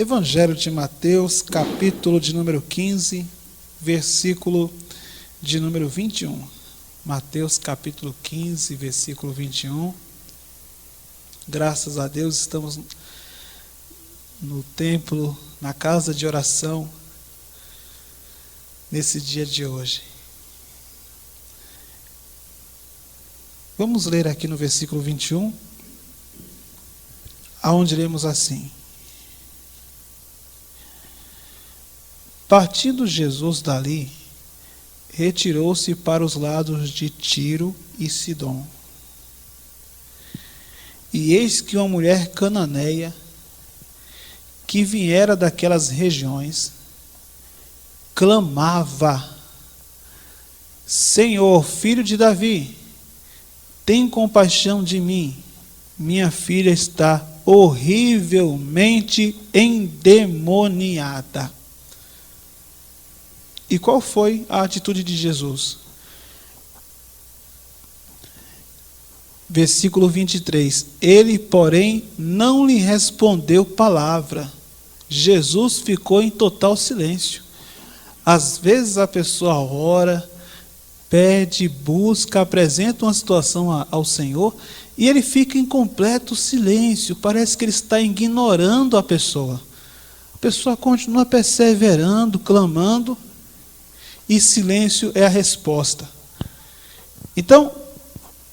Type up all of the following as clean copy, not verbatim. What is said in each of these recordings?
Evangelho de Mateus, capítulo de número 15, versículo de número 21. Mateus, capítulo 15, versículo 21. Graças a Deus, estamos no templo, na casa de oração, nesse dia de hoje. Vamos ler aqui no versículo 21, aonde lemos assim: Partindo Jesus dali, retirou-se para os lados de Tiro e Sidom. E eis que uma mulher cananeia, que viera daquelas regiões, clamava: Senhor, filho de Davi, tem compaixão de mim, minha filha está horrivelmente endemoniada. E qual foi a atitude de Jesus? Versículo 23. Ele, porém, não lhe respondeu palavra. Jesus ficou em total silêncio. Às vezes a pessoa ora, pede, busca, apresenta uma situação ao Senhor e ele fica em completo silêncio. Parece que ele está ignorando a pessoa. A pessoa continua perseverando, clamando, e silêncio é a resposta. Então,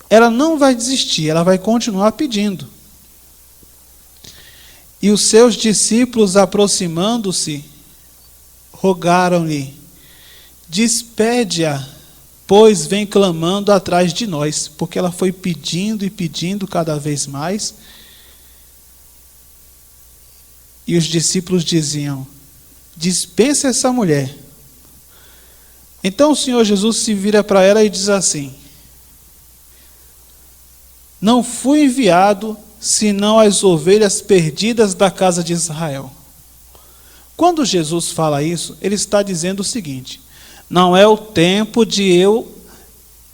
ela não vai desistir, ela vai continuar pedindo. E os seus discípulos, aproximando-se, rogaram-lhe: despede-a, pois vem clamando atrás de nós. Porque ela foi pedindo e pedindo cada vez mais. E os discípulos diziam: dispensa essa mulher. Então o Senhor Jesus se vira para ela e diz assim: não fui enviado senão as ovelhas perdidas da casa de Israel. Quando Jesus fala isso, ele está dizendo o seguinte: não é o tempo de eu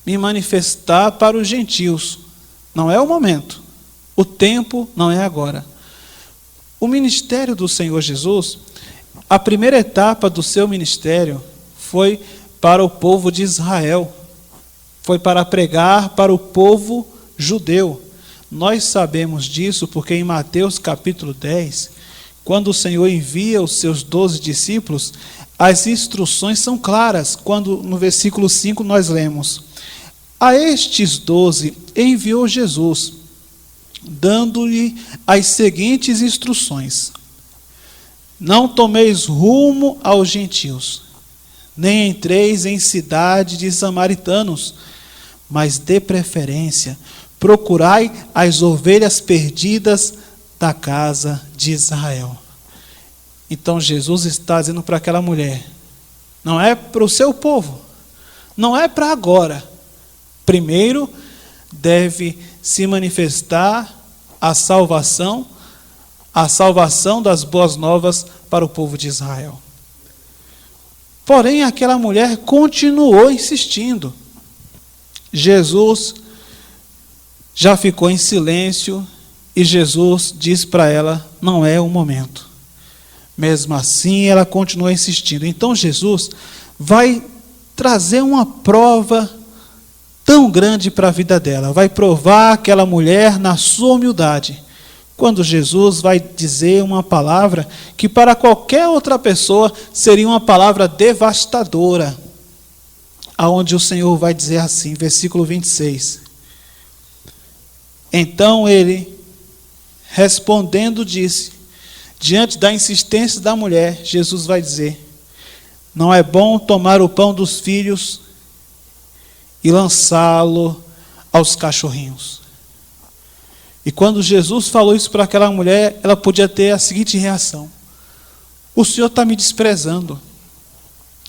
me manifestar para os gentios. Não é o momento. O tempo não é agora. O ministério do Senhor Jesus, a primeira etapa do seu ministério foi para o povo de Israel. Foi para pregar para o povo judeu. Nós sabemos disso porque em Mateus capítulo 10, quando o Senhor envia os seus 12 discípulos, as instruções são claras. Quando no versículo 5 nós lemos: a estes 12 enviou Jesus, dando-lhe as seguintes instruções: não tomeis rumo aos gentios, nem entreis em cidade de samaritanos, mas de preferência procurai as ovelhas perdidas da casa de Israel. Então Jesus está dizendo para aquela mulher: não é para o seu povo, não é para agora. Primeiro deve se manifestar a salvação das boas novas para o povo de Israel. Porém, aquela mulher continuou insistindo. Jesus já ficou em silêncio e Jesus diz para ela: não é o momento. Mesmo assim, ela continua insistindo. Então Jesus vai trazer uma prova tão grande para a vida dela. Vai provar aquela mulher na sua humildade. Quando Jesus vai dizer uma palavra que para qualquer outra pessoa seria uma palavra devastadora. Aonde o Senhor vai dizer assim, versículo 26. Então ele, respondendo, disse, diante da insistência da mulher, Jesus vai dizer: não é bom tomar o pão dos filhos e lançá-lo aos cachorrinhos. E quando Jesus falou isso para aquela mulher, ela podia ter a seguinte reação: o Senhor está me desprezando,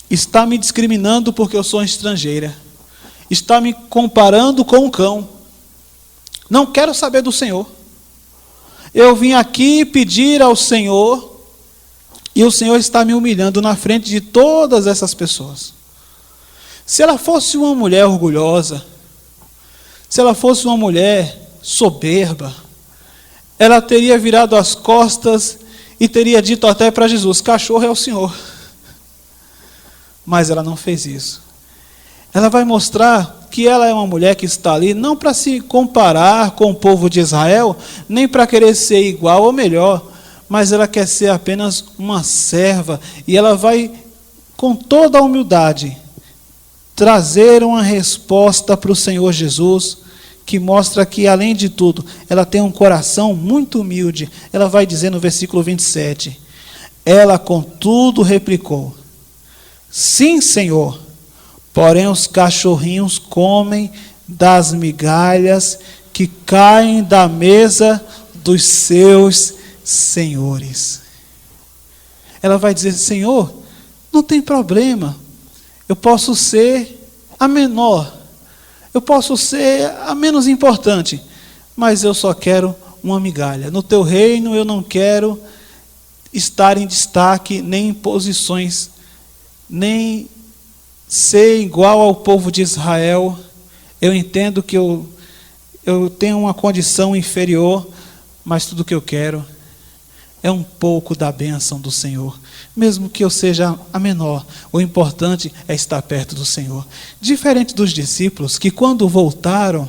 está me discriminando porque eu sou estrangeira, está me comparando com um cão. Não quero saber do Senhor. Eu vim aqui pedir ao Senhor e o Senhor está me humilhando na frente de todas essas pessoas. Se ela fosse uma mulher orgulhosa, se ela fosse uma mulher soberba, ela teria virado as costas e teria dito até para Jesus: cachorro é o Senhor. Mas ela não fez isso. Ela vai mostrar que ela é uma mulher que está ali não para se comparar com o povo de Israel, nem para querer ser igual ou melhor, mas ela quer ser apenas uma serva, e ela vai, com toda a humildade, trazer uma resposta para o Senhor Jesus, que mostra que, além de tudo, ela tem um coração muito humilde. Ela vai dizer no versículo 27, ela, contudo, replicou: sim, Senhor, porém os cachorrinhos comem das migalhas que caem da mesa dos seus senhores. Ela vai dizer: Senhor, não tem problema, eu posso ser a menor, eu posso ser a menos importante, mas eu só quero uma migalha. No teu reino eu não quero estar em destaque, nem em posições, nem ser igual ao povo de Israel. Eu entendo que eu tenho uma condição inferior, mas tudo que eu quero é um pouco da bênção do Senhor, mesmo que eu seja a menor. O importante é estar perto do Senhor. Diferente dos discípulos, que quando voltaram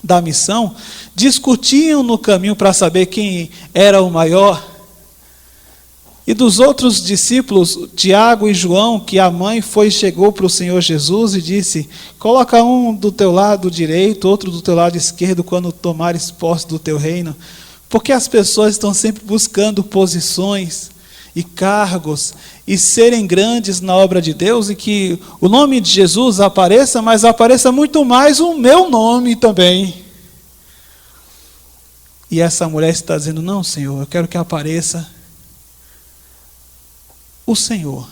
da missão, discutiam no caminho para saber quem era o maior. E dos outros discípulos, Tiago e João, que a mãe chegou para o Senhor Jesus e disse: coloca um do teu lado direito, outro do teu lado esquerdo, quando tomares posse do teu reino. Porque as pessoas estão sempre buscando posições e cargos e serem grandes na obra de Deus, e que o nome de Jesus apareça, mas apareça muito mais o meu nome também. E essa mulher está dizendo: não, Senhor, eu quero que apareça o Senhor,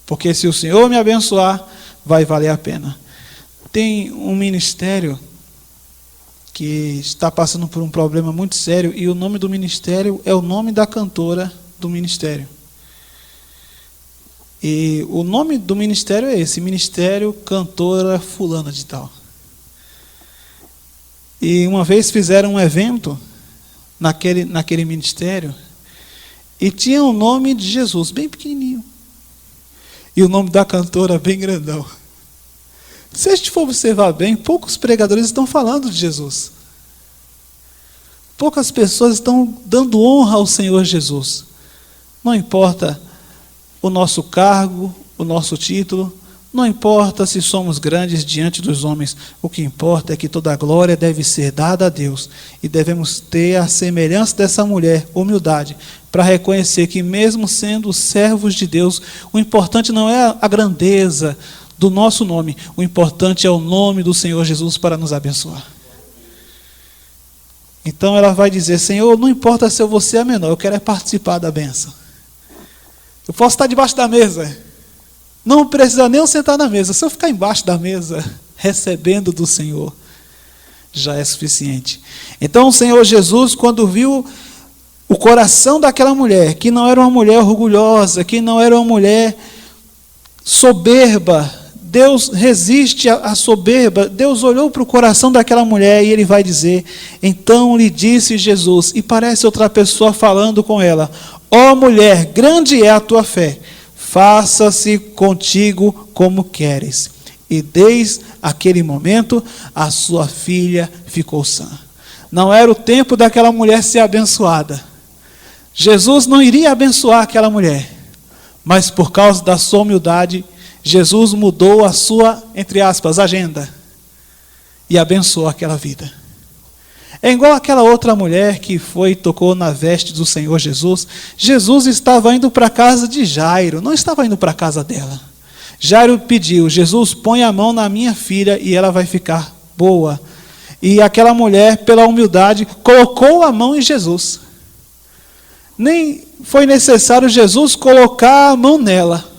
porque se o Senhor me abençoar, vai valer a pena. Tem um ministério que está passando por um problema muito sério, e o nome do ministério é o nome da cantora do ministério. E o nome do ministério é esse: Ministério Cantora Fulana de Tal. E uma vez fizeram um evento naquele ministério, e tinha o nome de Jesus bem pequenininho, e o nome da cantora bem grandão. Se a gente for observar bem, poucos pregadores estão falando de Jesus. Poucas pessoas estão dando honra ao Senhor Jesus. Não importa o nosso cargo, o nosso título, não importa se somos grandes diante dos homens, o que importa é que toda a glória deve ser dada a Deus, e devemos ter a semelhança dessa mulher, humildade, para reconhecer que, mesmo sendo servos de Deus, o importante não é a grandeza do nosso nome, o importante é o nome do Senhor Jesus para nos abençoar. Então ela vai dizer: Senhor, não importa se eu vou ser a menor, eu quero é participar da bênção. Eu posso estar debaixo da mesa, não precisa nem eu sentar na mesa, se eu ficar embaixo da mesa, recebendo do Senhor, já é suficiente. Então o Senhor Jesus, quando viu o coração daquela mulher, que não era uma mulher orgulhosa, que não era uma mulher soberba, Deus resiste à soberba. Deus olhou para o coração daquela mulher e Ele vai dizer: então lhe disse Jesus, e parece outra pessoa falando com ela: ó mulher, grande é a tua fé, faça-se contigo como queres. E desde aquele momento a sua filha ficou sã. Não era o tempo daquela mulher ser abençoada. Jesus não iria abençoar aquela mulher, mas por causa da sua humildade, Jesus mudou a sua, entre aspas, agenda, e abençoou aquela vida. É igual aquela outra mulher que foi e tocou na veste do Senhor Jesus. Jesus estava indo para a casa de Jairo, não estava indo para a casa dela. Jairo pediu: Jesus, põe a mão na minha filha e ela vai ficar boa. E aquela mulher, pela humildade, colocou a mão em Jesus. Nem foi necessário Jesus colocar a mão nela.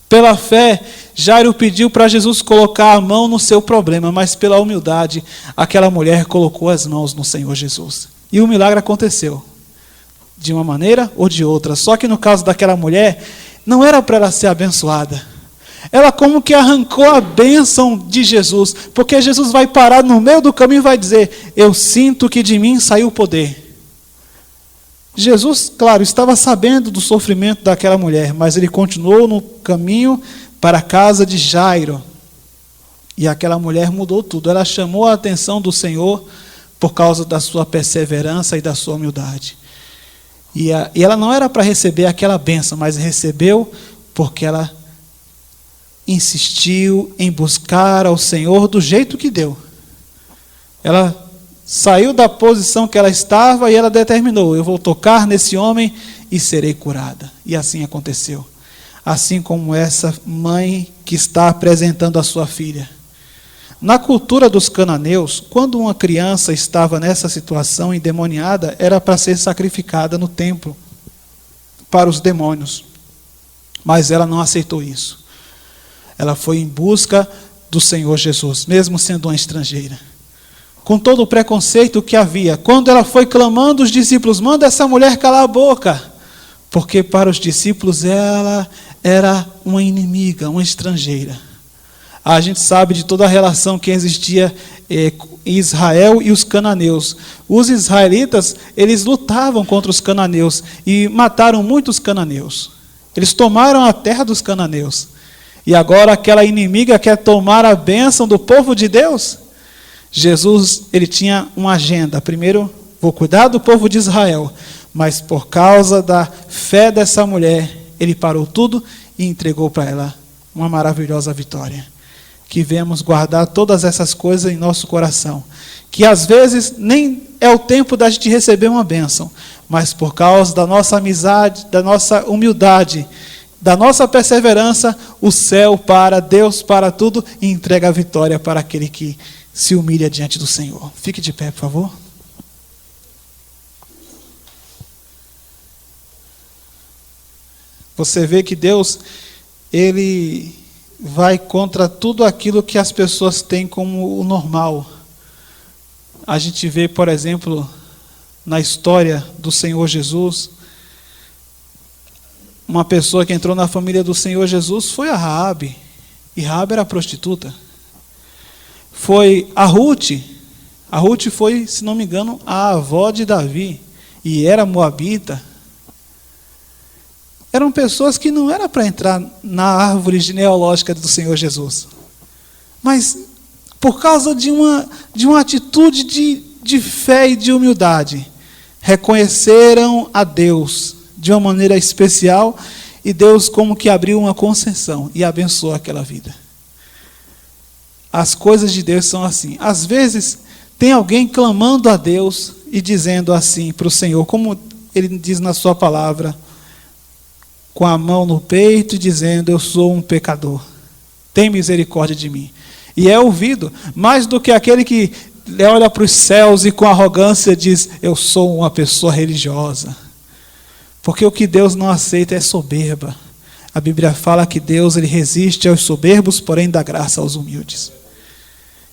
Pela fé, Jairo pediu para Jesus colocar a mão no seu problema, mas pela humildade, aquela mulher colocou as mãos no Senhor Jesus. E o milagre aconteceu, de uma maneira ou de outra. Só que no caso daquela mulher, não era para ela ser abençoada. Ela como que arrancou a bênção de Jesus, porque Jesus vai parar no meio do caminho e vai dizer: eu sinto que de mim saiu o poder. Jesus, claro, estava sabendo do sofrimento daquela mulher, mas ele continuou no caminho para a casa de Jairo. E aquela mulher mudou tudo. Ela chamou a atenção do Senhor por causa da sua perseverança e da sua humildade. E ela não era para receber aquela bênção, mas recebeu porque ela insistiu em buscar ao Senhor do jeito que deu. Ela saiu da posição que ela estava e ela determinou: eu vou tocar nesse homem e serei curada. E assim aconteceu. Assim como essa mãe que está apresentando a sua filha. Na cultura dos cananeus, quando uma criança estava nessa situação endemoniada, era para ser sacrificada no templo para os demônios. Mas ela não aceitou isso. Ela foi em busca do Senhor Jesus, mesmo sendo uma estrangeira. Com todo o preconceito que havia, quando ela foi clamando, os discípulos: manda essa mulher calar a boca. Porque para os discípulos ela era uma inimiga, uma estrangeira. A gente sabe de toda a relação que existia em Israel e os cananeus. Os israelitas, eles lutavam contra os cananeus e mataram muitos cananeus. Eles tomaram a terra dos cananeus. E agora aquela inimiga quer tomar a bênção do povo de Deus? Jesus, ele tinha uma agenda. Primeiro, vou cuidar do povo de Israel. Mas por causa da fé dessa mulher, ele parou tudo e entregou para ela uma maravilhosa vitória. Que venhamos guardar todas essas coisas em nosso coração. Que às vezes nem é o tempo da gente receber uma bênção, mas por causa da nossa amizade, da nossa humildade, da nossa perseverança, o céu para, Deus para tudo e entrega a vitória para aquele que se humilha diante do Senhor. Fique de pé, por favor. Você vê que Deus, ele vai contra tudo aquilo que as pessoas têm como o normal. A gente vê, por exemplo, na história do Senhor Jesus, uma pessoa que entrou na família do Senhor Jesus foi a Raabe, e Raabe era prostituta. Foi a Ruth foi, se não me engano, a avó de Davi, e era moabita. Eram pessoas que não era para entrar na árvore genealógica do Senhor Jesus. Mas, por causa de uma atitude de fé e de humildade, reconheceram a Deus de uma maneira especial, e Deus como que abriu uma concessão e abençoou aquela vida. As coisas de Deus são assim. Às vezes, tem alguém clamando a Deus e dizendo assim para o Senhor, como Ele diz na sua palavra, com a mão no peito, dizendo: eu sou um pecador, tem misericórdia de mim. E é ouvido, mais do que aquele que olha para os céus e com arrogância diz: eu sou uma pessoa religiosa. Porque o que Deus não aceita é soberba. A Bíblia fala que Deus, ele resiste aos soberbos, porém dá graça aos humildes.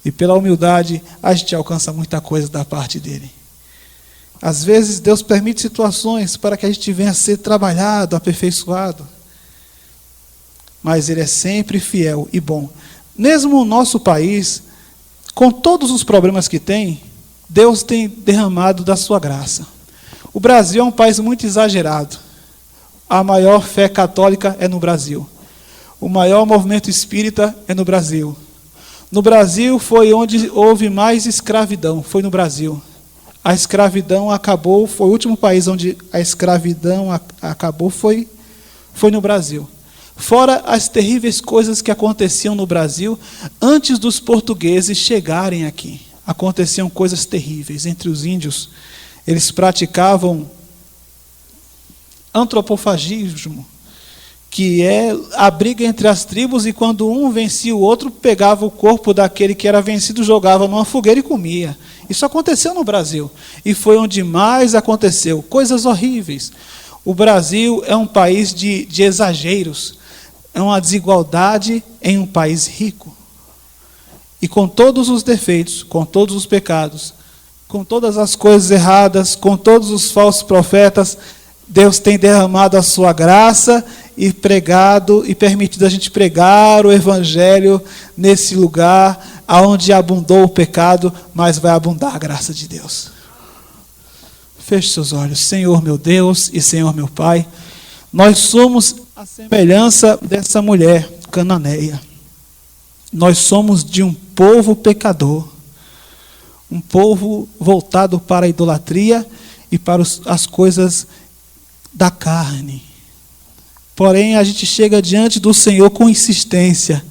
E pela humildade, a gente alcança muita coisa da parte dele. Às vezes, Deus permite situações para que a gente venha a ser trabalhado, aperfeiçoado. Mas ele é sempre fiel e bom. Mesmo o nosso país, com todos os problemas que tem, Deus tem derramado da sua graça. O Brasil é um país muito exagerado. A maior fé católica é no Brasil. O maior movimento espírita é no Brasil. No Brasil foi onde houve mais escravidão, foi no Brasil. A escravidão acabou, foi o último país onde a escravidão acabou, foi no Brasil. Fora as terríveis coisas que aconteciam no Brasil antes dos portugueses chegarem aqui. Aconteciam coisas terríveis entre os índios. Eles praticavam antropofagismo, que é a briga entre as tribos, e quando um vencia o outro, pegava o corpo daquele que era vencido, jogava numa fogueira e comia. Isso aconteceu no Brasil, e foi onde mais aconteceu, coisas horríveis. O Brasil é um país de exageros, é uma desigualdade em um país rico. E com todos os defeitos, com todos os pecados, com todas as coisas erradas, com todos os falsos profetas, Deus tem derramado a sua graça e pregado e permitido a gente pregar o Evangelho nesse lugar onde abundou o pecado, mas vai abundar a graça de Deus. Feche seus olhos. Senhor meu Deus e Senhor meu Pai, nós somos a semelhança dessa mulher cananeia. Nós somos de um povo pecador, um povo voltado para a idolatria e para as coisas da carne. Porém, a gente chega diante do Senhor com insistência,